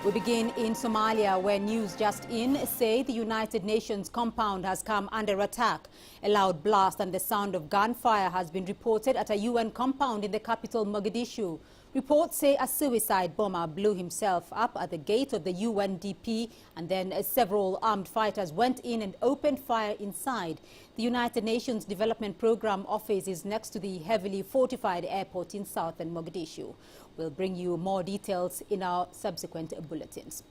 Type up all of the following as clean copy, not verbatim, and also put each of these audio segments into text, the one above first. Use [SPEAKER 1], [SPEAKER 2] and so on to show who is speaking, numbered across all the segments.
[SPEAKER 1] We begin in Somalia, where news just in say the United Nations compound has come under attack. A loud blast and the sound of gunfire has been reported at a UN compound in the capital, Mogadishu. Reports say a suicide bomber blew himself up at the gate of the UNDP, and then several armed fighters went in and opened fire inside. The United Nations Development Programme office is next to the heavily fortified airport in southern Mogadishu. We'll bring you more details in our subsequent bulletins.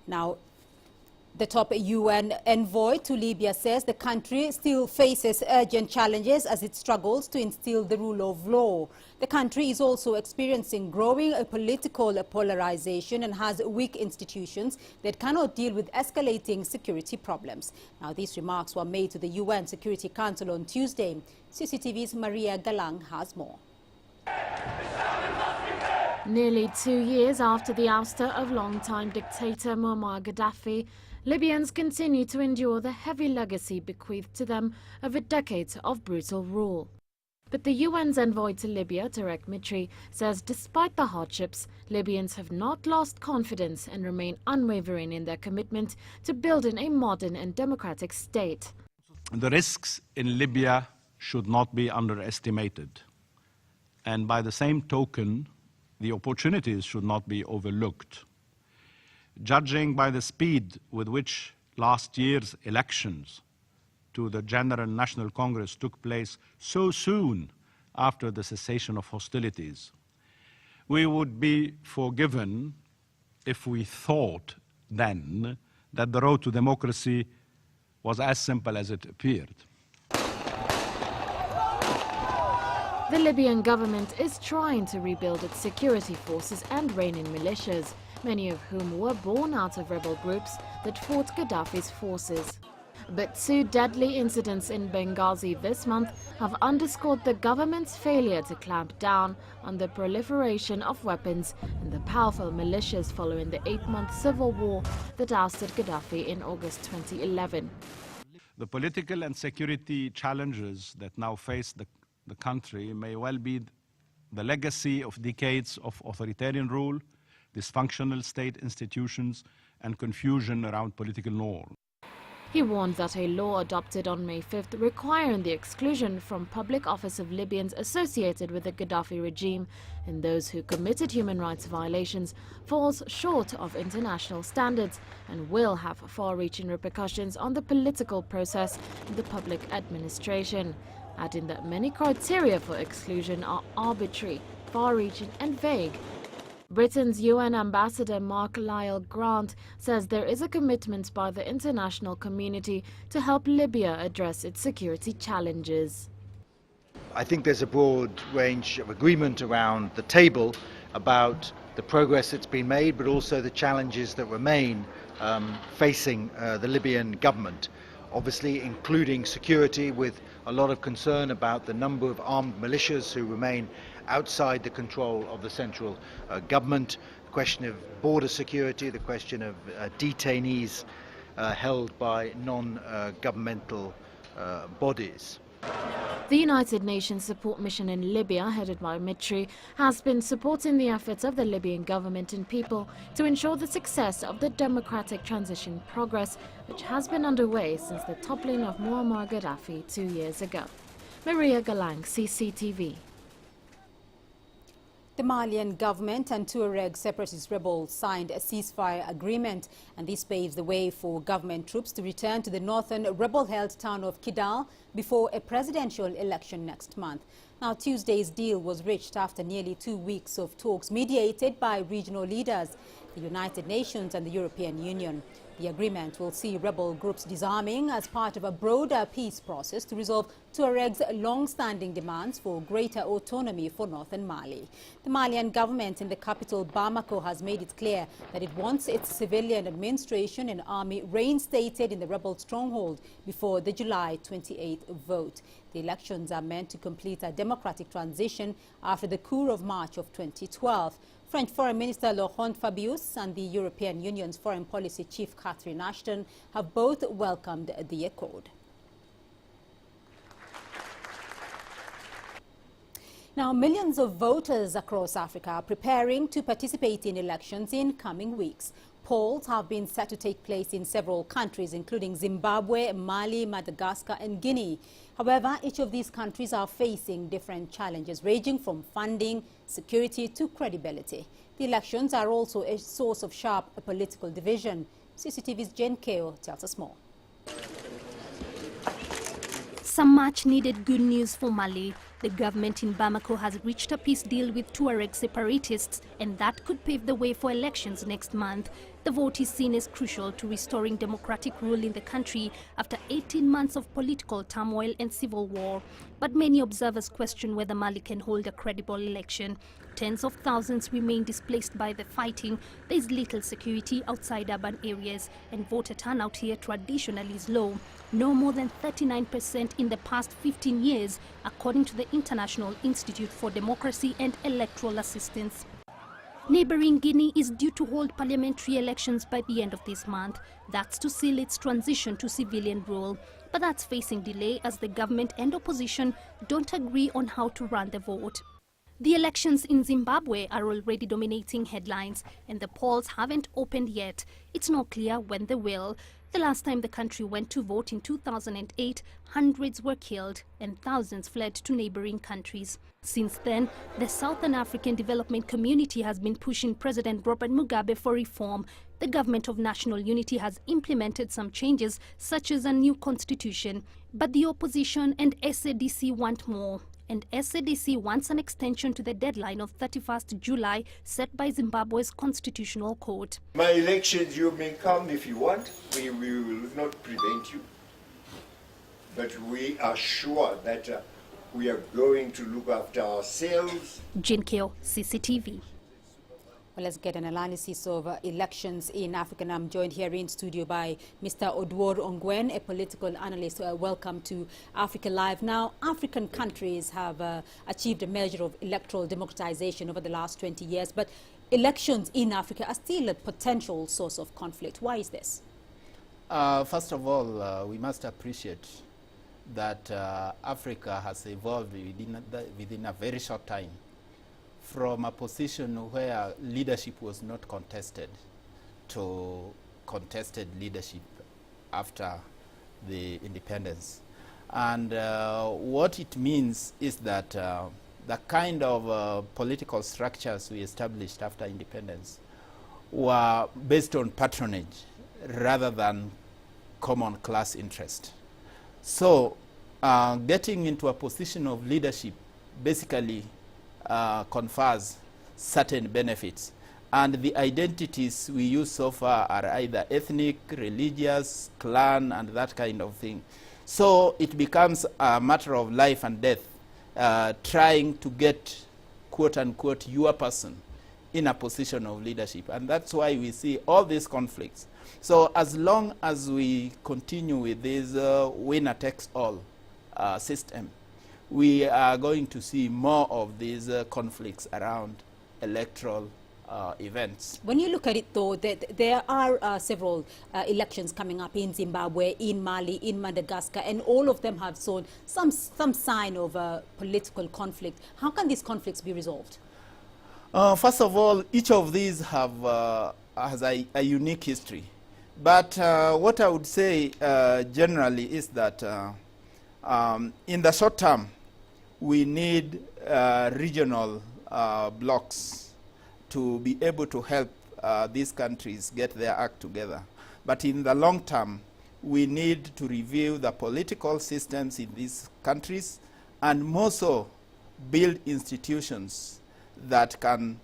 [SPEAKER 1] Now, the top UN envoy to Libya says the country still faces urgent challenges as it struggles to instill the rule of law. The country is also experiencing growing political polarization and has weak institutions that cannot deal with escalating security problems. Now, these remarks were made to the UN Security Council on Tuesday. CCTV's Maria Galang has more.
[SPEAKER 2] Nearly 2 years after the ouster of longtime dictator Muammar Gaddafi, Libyans continue to endure the heavy legacy bequeathed to them over decades of brutal rule. But the UN's envoy to Libya, Tarek Mitri, says despite the hardships, Libyans have not lost confidence and remain unwavering in their commitment to building a modern and democratic state.
[SPEAKER 3] The risks in Libya should not be underestimated. And by the same token, the opportunities should not be overlooked. Judging by the speed with which last year's elections to the General National Congress took place so soon after the cessation of hostilities, we would be forgiven if we thought then that the road to democracy was as simple as it appeared.
[SPEAKER 2] The Libyan government is trying to rebuild its security forces and reigning militias, many of whom were born out of rebel groups that fought Gaddafi's forces. But 2 deadly incidents in Benghazi this month have underscored the government's failure to clamp down on the proliferation of weapons and the powerful militias following the 8-month civil war that ousted Gaddafi in August 2011.
[SPEAKER 3] The political and security challenges that now face the country may well be the legacy of decades of authoritarian rule, dysfunctional state institutions, and confusion around political norms.
[SPEAKER 2] He warned that a law adopted on May 5th requiring the exclusion from public office of Libyans associated with the Gaddafi regime and those who committed human rights violations falls short of international standards and will have far-reaching repercussions on the political process and the public administration, adding that many criteria for exclusion are arbitrary, far-reaching and vague. Britain's UN ambassador Mark Lyle Grant says there is a commitment by the international community to help Libya address its security challenges.
[SPEAKER 4] I think there's a broad range of agreement around the table about the progress that's been made, but also the challenges that remain facing the Libyan government. Obviously including security, with a lot of concern about the number of armed militias who remain outside the control of the central government, the question of border security, the question of detainees held by non-governmental bodies.
[SPEAKER 2] The United Nations support mission in Libya, headed by Mitri, has been supporting the efforts of the Libyan government and people to ensure the success of the democratic transition progress, which has been underway since the toppling of Muammar Gaddafi 2 years ago. Maria Galang, CCTV.
[SPEAKER 1] The Malian government and Tuareg separatist rebels signed a ceasefire agreement, and this paves the way for government troops to return to the northern rebel-held town of Kidal before a presidential election next month. Now, Tuesday's deal was reached after nearly 2 weeks of talks mediated by regional leaders, the United Nations and the European Union. The agreement will see rebel groups disarming as part of a broader peace process to resolve Tuareg's long-standing demands for greater autonomy for northern Mali. The Malian government in the capital Bamako has made it clear that it wants its civilian administration and army reinstated in the rebel stronghold before the July 28th vote. The elections are meant to complete a democratic transition after the coup of March of 2012. French Foreign Minister Laurent Fabius and the European Union's Foreign Policy Chief Catherine Ashton have both welcomed the accord. Now, millions of voters across Africa are preparing to participate in elections in coming weeks. Polls have been set to take place in several countries, including Zimbabwe, Mali, Madagascar and Guinea. However, each of these countries are facing different challenges, ranging from funding, security to credibility. The elections are also a source of sharp political division. CCTV's Jane Keo tells us more.
[SPEAKER 5] Some much-needed good news for Mali. The government in Bamako has reached a peace deal with Tuareg separatists, and that could pave the way for elections next month. The vote is seen as crucial to restoring democratic rule in the country after 18 months of political turmoil and civil war. But many observers question whether Mali can hold a credible election. Tens of thousands remain displaced by the fighting. There is little security outside urban areas, and voter turnout here traditionally is low. No more than 39% in the past 15 years, according to the International Institute for Democracy and Electoral Assistance. Neighboring Guinea is due to hold parliamentary elections by the end of this month. That's to seal its transition to civilian rule. But that's facing delay as the government and opposition don't agree on how to run the vote. The elections in Zimbabwe are already dominating headlines, and the polls haven't opened yet. It's not clear when they will. The last time the country went to vote in 2008, hundreds were killed and thousands fled to neighboring countries. Since then, the Southern African Development Community has been pushing President Robert Mugabe for reform. The Government of National Unity has implemented some changes, such as a new constitution. But the opposition and SADC want more. And SADC wants an extension to the deadline of 31st July set by Zimbabwe's constitutional court.
[SPEAKER 6] My elections, you may come if you want. We will not prevent you. But we are sure that we are going to look after ourselves.
[SPEAKER 5] Jane Keo, CCTV.
[SPEAKER 1] Well, let's get an analysis of elections in Africa. And I'm joined here in studio by Mr. Odwor Ongwen, a political analyst. Welcome to Africa Live. Now, African countries have achieved a measure of electoral democratization over the last 20 years, but elections in Africa are still a potential source of conflict. Why is this?
[SPEAKER 7] First of all, we must appreciate that Africa has evolved within a very short time from a position where leadership was not contested to contested leadership after the independence. And what it means is that the kind of political structures we established after independence were based on patronage rather than common class interest. So getting into a position of leadership basically confers certain benefits, and the identities we use so far are either ethnic, religious, clan, and that kind of thing. So it becomes a matter of life and death, trying to get, quote unquote, your person in a position of leadership, and that's why we see all these conflicts. So as long as we continue with this winner takes all system, we are going to see more of these conflicts around electoral events.
[SPEAKER 1] When you look at it, though, there are several elections coming up in Zimbabwe, in Mali, in Madagascar, and all of them have shown some sign of political conflict. How can these conflicts be resolved?
[SPEAKER 7] First of all, each of these has a unique history. But what I would say generally is that in the short term, we need regional blocks to be able to help these countries get their act together. But in the long term, we need to review the political systems in these countries and more so build institutions that can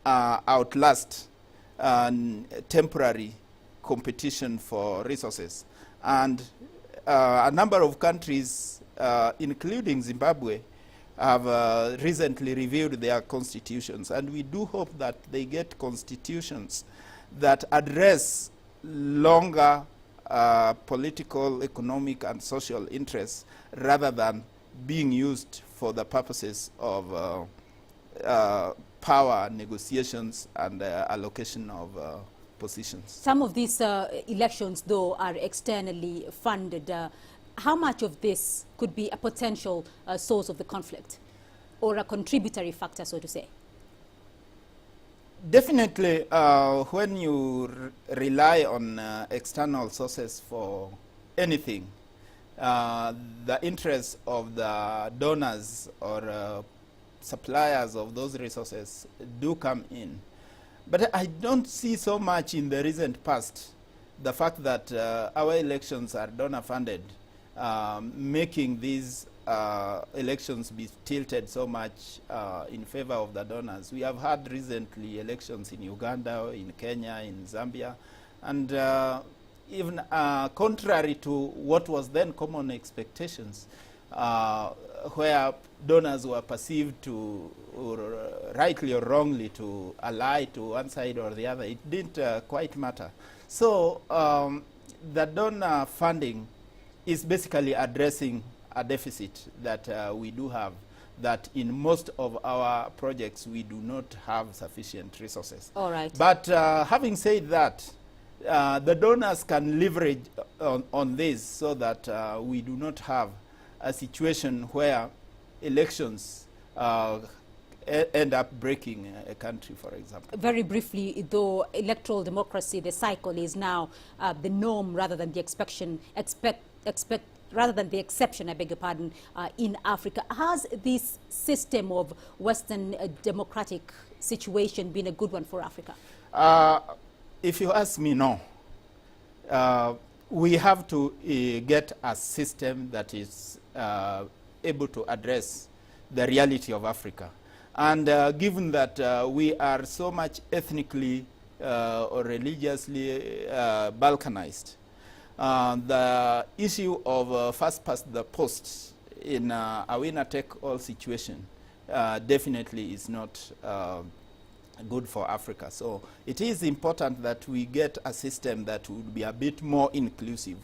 [SPEAKER 7] outlast temporary competition for resources. And a number of countries, including Zimbabwe, have recently reviewed their constitutions, and we do hope that they get constitutions that address longer political, economic, and social interests rather than being used for the purposes of power negotiations and allocation of positions.
[SPEAKER 1] Some of these elections, though, are externally funded. How much of this could be a potential source of the conflict? or a contributory factor, so to say?
[SPEAKER 7] Definitely, when you rely on external sources for anything, the interests of the donors or suppliers of those resources do come in. But I don't see so much in the recent past the fact that our elections are donor funded, making these elections be tilted so much in favor of the donors. We have had recently elections in Uganda, in Kenya, in Zambia, and even contrary to what was then common expectations, where donors were perceived to, or rightly or wrongly, to ally to one side or the other. It didn't quite matter. So the donor funding is basically addressing a deficit that we do have, that in most of our projects we do not have sufficient resources.
[SPEAKER 1] All right.
[SPEAKER 7] But having said that, the donors can leverage on this so that we do not have a situation where elections end up breaking a country, for example.
[SPEAKER 1] Very briefly, though, electoral democracy, the cycle is now the norm rather than the exception, I beg your pardon, in Africa. Has this system of Western democratic situation been a good one for Africa?
[SPEAKER 7] If you ask me, no. We have to get a system that is able to address the reality of Africa. And given that we are so much ethnically or religiously balkanized, the issue of first past the post in a winner-take-all situation definitely is not good for Africa. So it is important that we get a system that would be a bit more inclusive,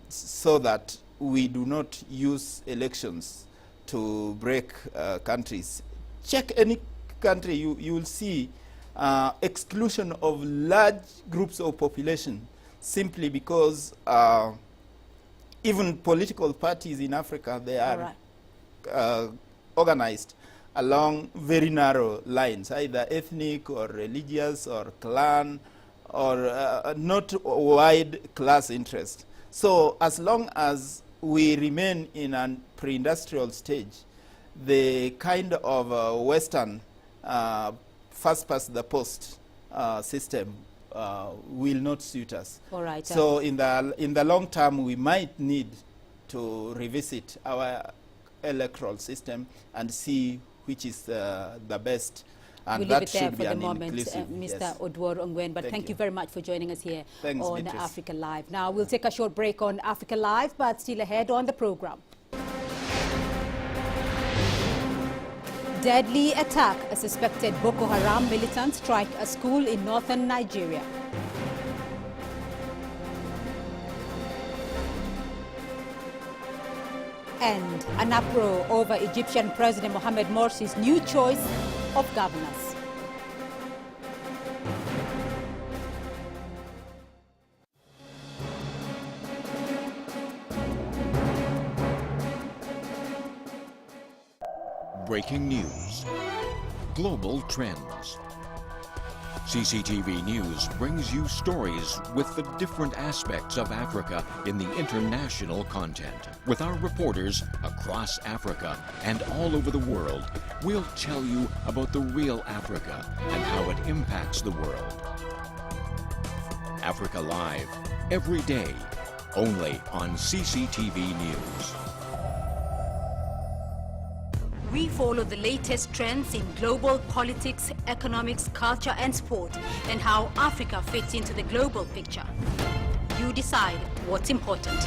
[SPEAKER 7] so that we do not use elections to break countries. Check any country, you will see exclusion of large groups of population simply because even political parties in Africa, they are organized along very narrow lines, either ethnic or religious or clan or not wide class interest. So as long as we remain in a pre-industrial stage, the kind of Western first past the post system will not suit us.
[SPEAKER 1] All right.
[SPEAKER 7] So in the long term, we might need to revisit our electoral system and see which is the best. And
[SPEAKER 1] we'll
[SPEAKER 7] that
[SPEAKER 1] leave it there
[SPEAKER 7] should
[SPEAKER 1] for
[SPEAKER 7] be
[SPEAKER 1] the
[SPEAKER 7] an
[SPEAKER 1] moment,
[SPEAKER 7] inclusive,
[SPEAKER 1] Mr.
[SPEAKER 7] yes.
[SPEAKER 1] Odwor Ongwen. But thank you very much for joining us here on
[SPEAKER 7] Beatrice.
[SPEAKER 1] Africa Live. Now, we'll take a short break on Africa Live, but still ahead on the program. Deadly attack. A suspected Boko Haram militant strike a school in northern Nigeria. And an uproar over Egyptian President Mohamed Morsi's new choice of governors.
[SPEAKER 8] Breaking news, global trends. CCTV News brings you stories with the different aspects of Africa in the international content. With our reporters across Africa and all over the world, we'll tell you about the real Africa and how it impacts the world. Africa Live, every day, only on CCTV News.
[SPEAKER 1] We follow the latest trends in global politics, economics, culture and sport, and how Africa fits into the global picture. You decide what's important.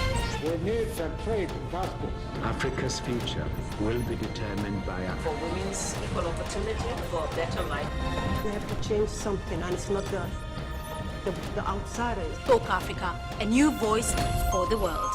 [SPEAKER 9] We need to trade justice.
[SPEAKER 10] Africa's future will be determined by Africa.
[SPEAKER 11] For women's equal opportunity, for a better life.
[SPEAKER 12] We have to change something, and it's not the outsiders.
[SPEAKER 1] Talk Africa, a new voice for the world.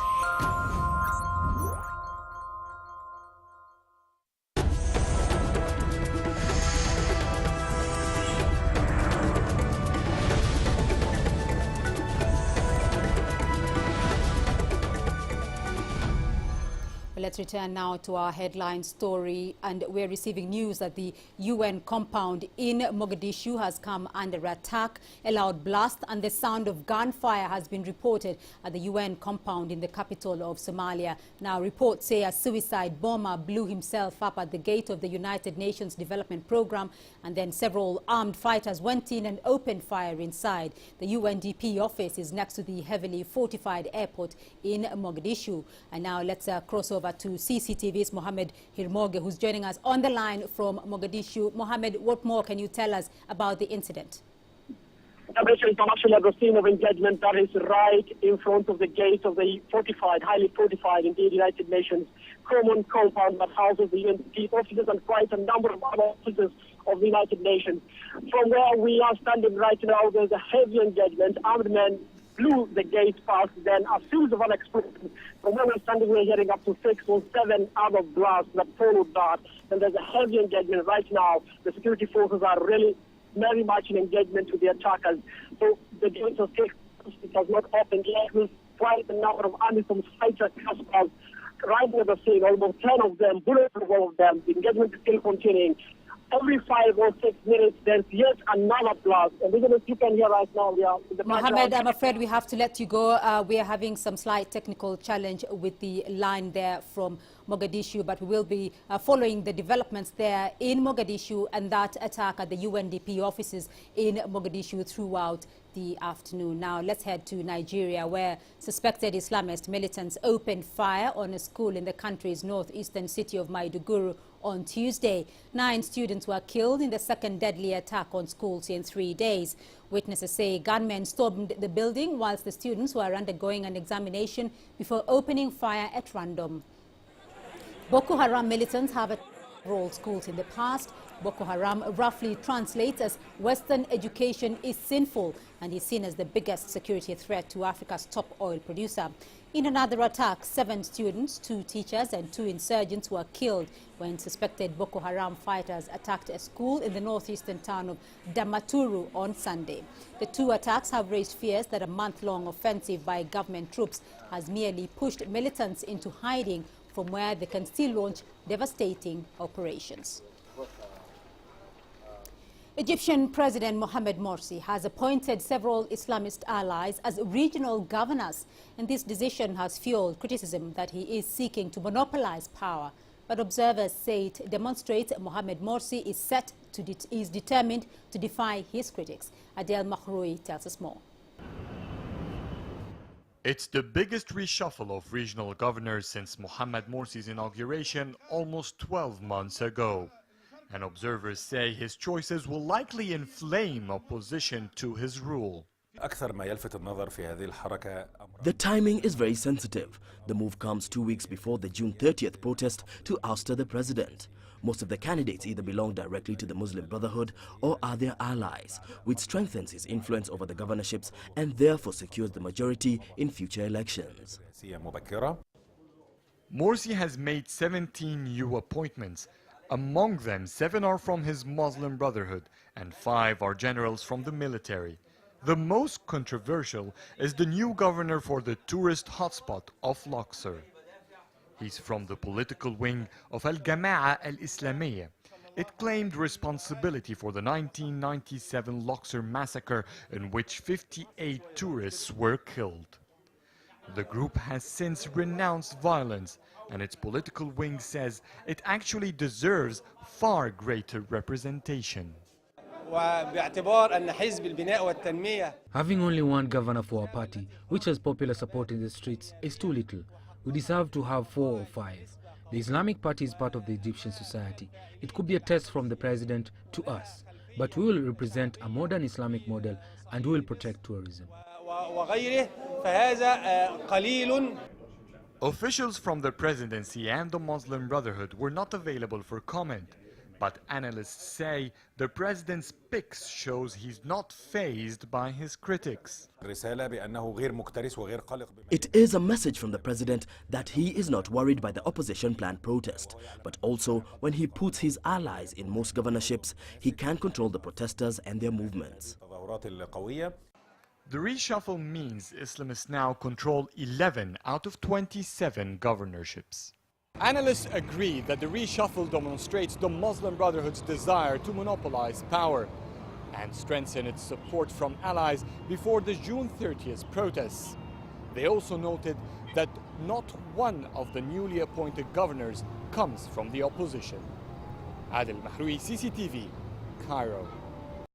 [SPEAKER 1] Let's return now to our headline story, and we're receiving news that the UN compound in Mogadishu has come under attack. A loud blast and the sound of gunfire has been reported at the UN compound in the capital of Somalia. Now, reports say a suicide bomber blew himself up at the gate of the United Nations Development Program, and then several armed fighters went in and opened fire inside. The UNDP office is next to the heavily fortified airport in Mogadishu. And now let's cross over to CCTV's Mohammed Hirmoge, who's joining us on the line from Mogadishu. Mohammed, what more can you tell us about the incident?
[SPEAKER 13] International at the scene of engagement that is right in front of the gate of the highly fortified, indeed, United Nations common compound that houses the UNDP offices and quite a number of other offices of the United Nations. From where we are standing right now, there's a heavy engagement. Armed men blew the gate past, then a series of explosions. From where we're standing, we're hearing up to 6 or 7 other blasts that followed that. And there's a heavy engagement right now. The security forces are really very much in engagement with the attackers. So the gates are still, it has not opened yet. With quite a number of armed fighters right at the scene, almost 10 of them, bullets of all of them. The engagement is still continuing. Every 5 or 6 minutes, there's yet another blast. And even if you can hear right now, we are in the
[SPEAKER 1] Mohammed, I'm afraid we have to let you go. We are having some slight technical challenge with the line there from Mogadishu, but we will be following the developments there in Mogadishu and that attack at the UNDP offices in Mogadishu throughout the afternoon. Now let's head to Nigeria, where suspected Islamist militants opened fire on a school in the country's northeastern city of Maiduguri on Tuesday. 9 students were killed in the second deadly attack on schools in 3 days. Witnesses say gunmen stormed the building whilst the students were undergoing an examination before opening fire at random. Boko Haram militants have rolled schools in the past. Boko Haram roughly translates as Western education is sinful and is seen as the biggest security threat to Africa's top oil producer. In another attack, 7 students, 2 teachers and 2 insurgents were killed when suspected Boko Haram fighters attacked a school in the northeastern town of Damaturu on Sunday. The 2 attacks have raised fears that a month-long offensive by government troops has merely pushed militants into hiding from where they can still launch devastating operations. Egyptian President Mohamed Morsi has appointed several Islamist allies as regional governors, and this decision has fueled criticism that he is seeking to monopolize power. But observers say it demonstrates Mohamed Morsi is determined to defy his critics. Adel Mahroui tells us more.
[SPEAKER 14] It's the biggest reshuffle of regional governors since Mohamed Morsi's inauguration almost 12 months ago. And observers say his choices will likely inflame opposition to his rule.
[SPEAKER 15] The timing is very sensitive. The move comes 2 weeks before the June 30th protest to oust the president. Most of the candidates either belong directly to the Muslim Brotherhood or are their allies, which strengthens his influence over the governorships and therefore secures the majority in future elections.
[SPEAKER 14] Morsi has made 17 new appointments. Among them, 7 are from his Muslim Brotherhood and 5 are generals from the military. The most controversial is the new governor for the tourist hotspot of Luxor. He's from the political wing of Al-Jama'a Al-Islamiyya. It claimed responsibility for the 1997 Luxor massacre in which 58 tourists were killed. The group has since renounced violence, and its political wing says it actually deserves far greater representation.
[SPEAKER 16] Having only one governor for our party, which has popular support in the streets, is too little. We deserve to have 4 or 5. The Islamic Party is part of the Egyptian society. It could be a test from the president to us. But we will represent a modern Islamic model and we will protect tourism.
[SPEAKER 14] Officials from the presidency and the Muslim Brotherhood were not available for comment. But analysts say the president's picks shows he's not fazed by his critics.
[SPEAKER 15] It is a message from the president that he is not worried by the opposition planned protest, but also when he puts his allies in most governorships, he can control the protesters and their movements.
[SPEAKER 14] The reshuffle means Islamists now control 11 out of 27 governorships. Analysts agree that the reshuffle demonstrates the Muslim Brotherhood's desire to monopolize power and strengthen its support from allies before the June 30th protests. They also noted that not one of the newly appointed governors comes from the opposition. Adil Mahroui, CCTV, Cairo.